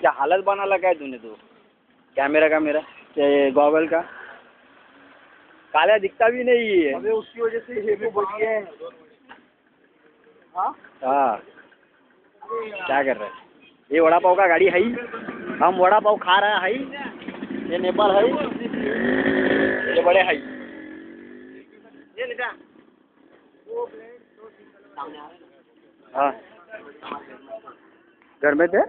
क्या हालत बनाला क्या तूने तू कैमरा का मेरा गॉगल का काला दिखता भी नहीं है अबे उसकी वजह से ये तो बच गए हाँ क्या कर रहे हैं ये वड़ा पाव का गाड़ी है हम वड़ा पाव खा रहे हैं ये नेपाल है ये बड़े है ये निका हाँ घर में थे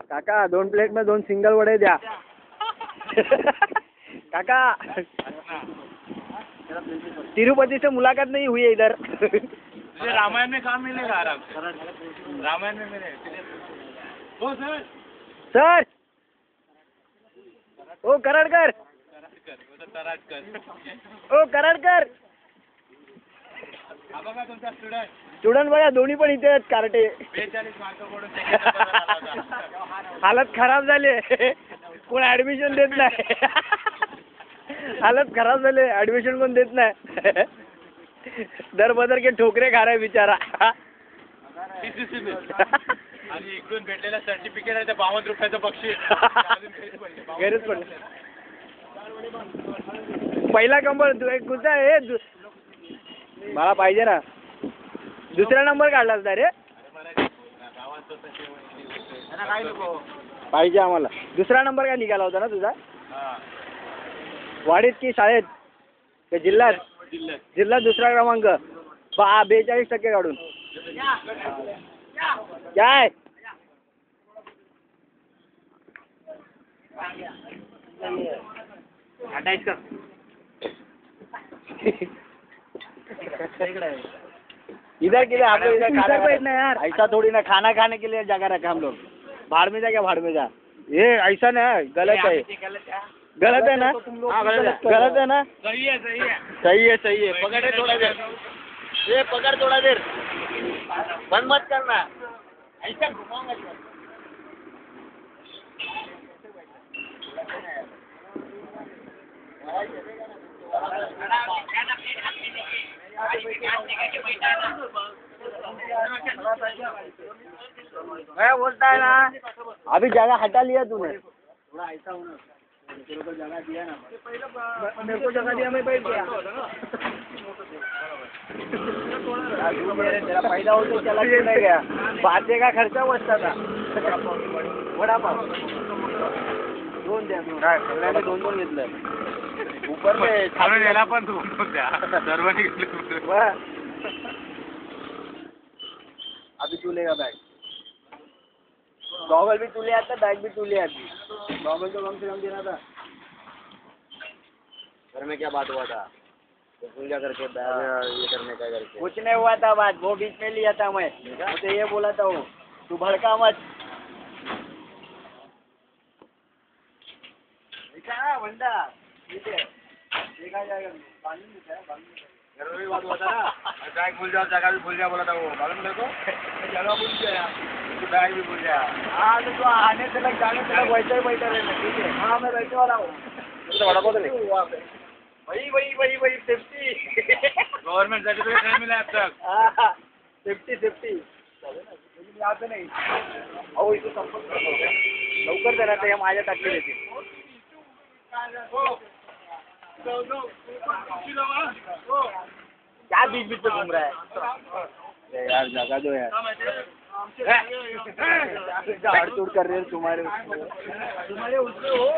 काका 2 प्लेट में 2 सिंगल वड़े द्या काका तिरुपति से मुलाकात नहीं हुई है इधर रामायण में काम मिलेगा आराम से रामायण में मिले ओ सर ओ करड़कर ओ करड़कर तुमचा स्टुडंट स्टुडंट बघा दोन्ही पण इथे आहेत कार्टे 42 मार्क पडून हालत खराब झाली कोण ऍडमिशन देत नाही हालत खराब झाली ऍडमिशन कोण देत नाही दर बदर के ठोकरे खा रहा बिचारा आणि इकडून भेटलेला सर्टिफिकेट आहे 52 रुपयाचं बक्षीस गैरच पडलं पहिला कंबर कुठं आहे मला पाहिजे ना दुसरा नंबर काढलास ना रे पाहिजे आम्हाला दुसरा नंबर काय निघाला होता ना तुझा वाडीत की शाळेत का जिल्ह्यात जिल्ह्यात दुसरा क्रमांक 42% काढून काय इधर के लिए आप लोग इधर खाना बैठना यार ऐसा थोड़ी ना खाना खाने के लिए जगह रखा हम लोग भाड़ में जा क्या भाड़ में जा ये ऐसा ना गलत है गलत है ना गलत है ना सही है सही है सही है पकड़ थोड़ा देर ये पकड़ थोड़ा देर बंद मत करना ऐसा घुमाऊंगा मैं बोलता है ना अभी जगह हटा लिया तूने थोड़ा ऐसा होना तेरे को जगह दिया ना मेरे को जगह दिया मैं बैठ गया तेरा फायदा हो तो चला क्यों नहीं गया बातें का खर्चा बचता था वड़ा पाव 2 द्या 2 घेतलं ऊपर में खाणून याला पण 2 द्या सर्वांनी घेतलं अभी तू लेगा बैग गॉगल भी तू ले आता बैग भी तू ले आती गॉगल तो कम से कम देना था घर में क्या बात हुआ था तो पूजा करके ये करने का करके कुछ नहीं हुआ था बात वो बीच में लिया था मैं मुझे ये बोला था वो तू भड़का मत बंदा देखा जाएगा घर में भी बात हुआ था ना बैग भूल जाओ जगह भी भूल जाओ बोला था वो मालूम मेरे को जगह भूल गया बैग भी भूल गया हाँ तो आने से लग जाने से लग वैसे ही बैठा रहना ठीक है हाँ मैं बैठने वाला हूँ वड़ा पाव वही सेफ्टी गवर्नमेंट सर्टिफिकेट नहीं मिला अब तक हाँ सेफ्टी यहाँ पे नाही अहो इथं संपर्क लवकर देणार ते माझ्या टाकले देतील क्या बीच बीच में घूम रहा है यार जगह दो यार झाड़ तोड़ कर रहे हैं तुम्हारे उसमें हो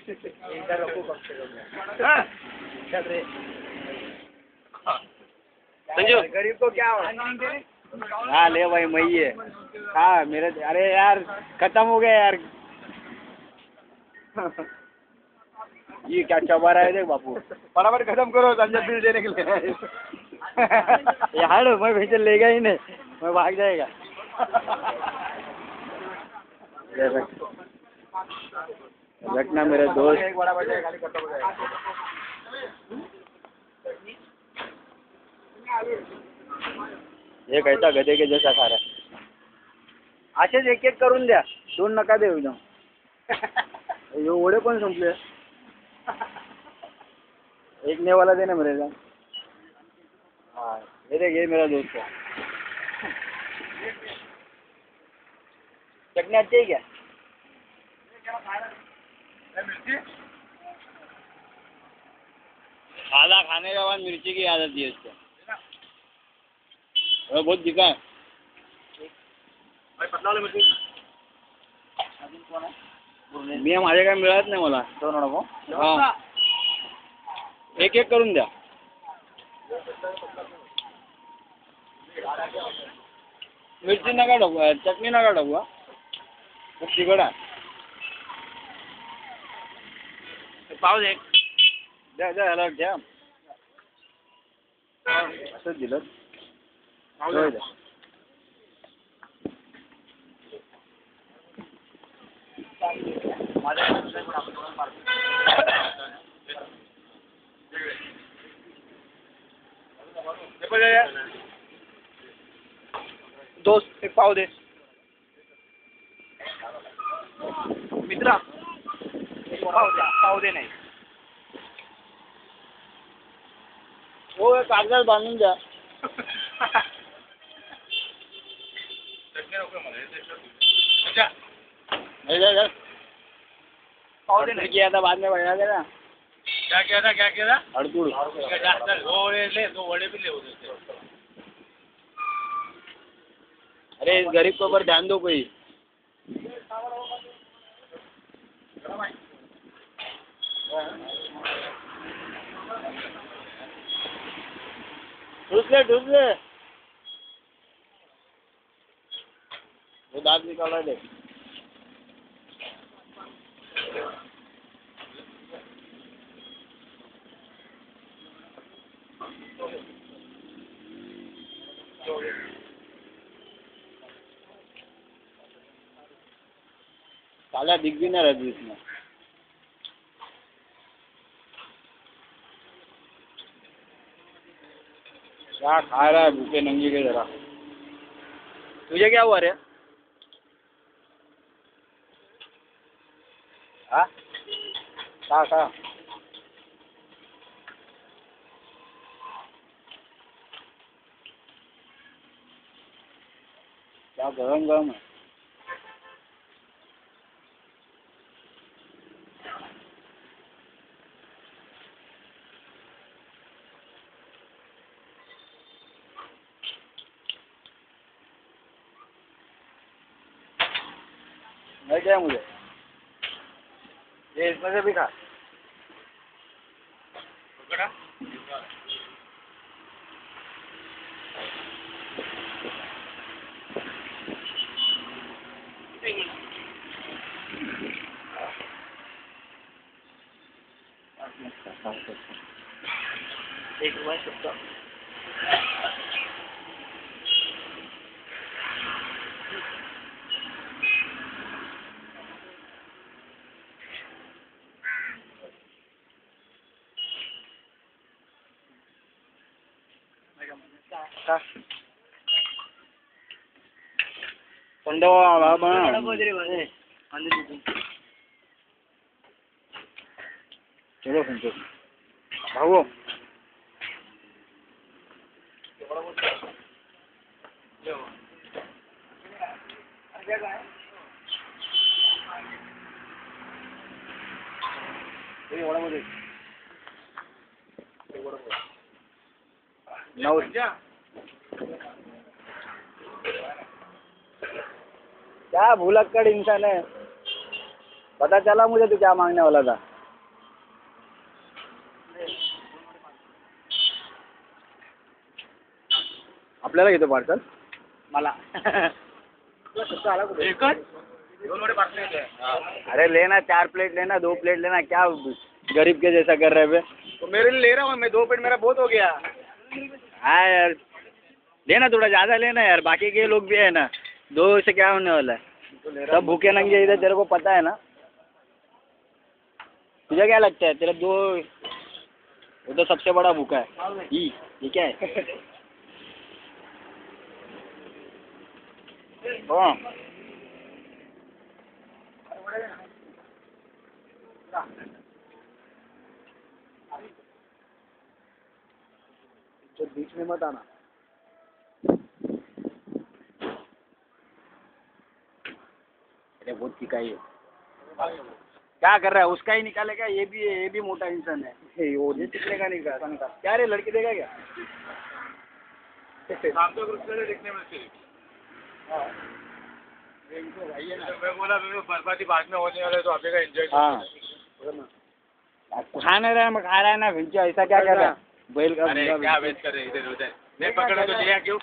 इधर रखो कम से कम चल रहे गरीब को क्या हो हाँ ले भाई मई है हाँ मेरे अरे यार खत्म हो गया यार ये क्या चबा रहा है देख बापू फटाफट खत्म करो संजय बिल देने के लिए यार मैं भेजल लेगा ही नहीं मैं भाग जाएगा रखना मेरे दोस्त एक बड़ा बजा खाली खत्म हो जाएगा ये कैसा गधे के जैसा खा रहा है असेच एक एक करून द्या 2 नका देऊ एकदम एवढे पण संपले एक ने वाला देना मेरे का। हाँ ये देख, ये मेरा दोस्त है। चटनी अच्छी है क्या? खाना खाने के बाद मिर्ची की आदत है इसको। वो बहुत दिखा है। पतला वाला मिर्ची मी माझ्या काय मिळत नाही मला। दोन नको। हां एक एक करून द्या। मिरची नका टाकू, चटणी नका टाकू हा। खूप तिखट आहे। पाव दे द्या द्या ह्याला द्या। असंच दिलं होय द्या। दोस्त एक पाव दे मित्रा, एक पाव दे नाही हो कागदात बांधून द्या। पाव दे नाही किया था बाद में बढ़ा देना। क्या किया था अड़तुड़ दो वड़े ले, दो वड़े भी ले उधर से। अरे इस गरीब के ऊपर ध्यान दो कोई। ठूस ले वो दांत निकाल रहा है देख। साला दिख भी ना रहा इसमें। क्या खा रहा है भूखे नंगे के जरा। तुझे क्या हुआ रे? हाँ खा क्या गरम है। नहीं क्या मुझे ये इसमें से भी खा। एक रुपये सकता चलो संतोष भागो। नौ क्या भूलक्कड़ इंसान है। पता चला मुझे तू क्या मांगने वाला था। आपल्याला घेतो पार्सल मला एकच दोन वड़े पार्सल है। अरे लेना 4 प्लेट लेना 2 प्लेट लेना क्या गरीब के जैसा कर रहे बे। तो मेरे लिए ले रहा हूँ मैं, 2 प्लेट मेरा बहुत हो गया। हाँ यार लेना थोड़ा ज़्यादा लेना यार, बाकी के लोग भी है ना। 2 से क्या होने वाला है, सब भूखे नंगे इधर, तेरे को पता है ना। तुझे क्या लगता है तेरा 2 वो तो सबसे बड़ा भूखा है। ये क्या है। हाँ तो बीच में मत आना। अरे बहुत चिकाई है। क्या कर रहा है? उसका ही निकालेगा। ये भी मोटा इंसान है। ये चिकने का निकाल। क्या रे, लड़की देगा क्या? शाम को ग्रुप से देखने में अच्छी हाँ, भाई है ना। मैं बोला बर्बादी बाद में होने वाला है तो आप जगह एंजॉय हाँ, खा नहीं रहा है, मैं खा रहा है ना। भिंचो ऐसा क्या कर रहा है? बैल का अरे क्या वेस्ट कर रहे हैं इधर उधर। मैं पकड़ा तो दिया क्यों?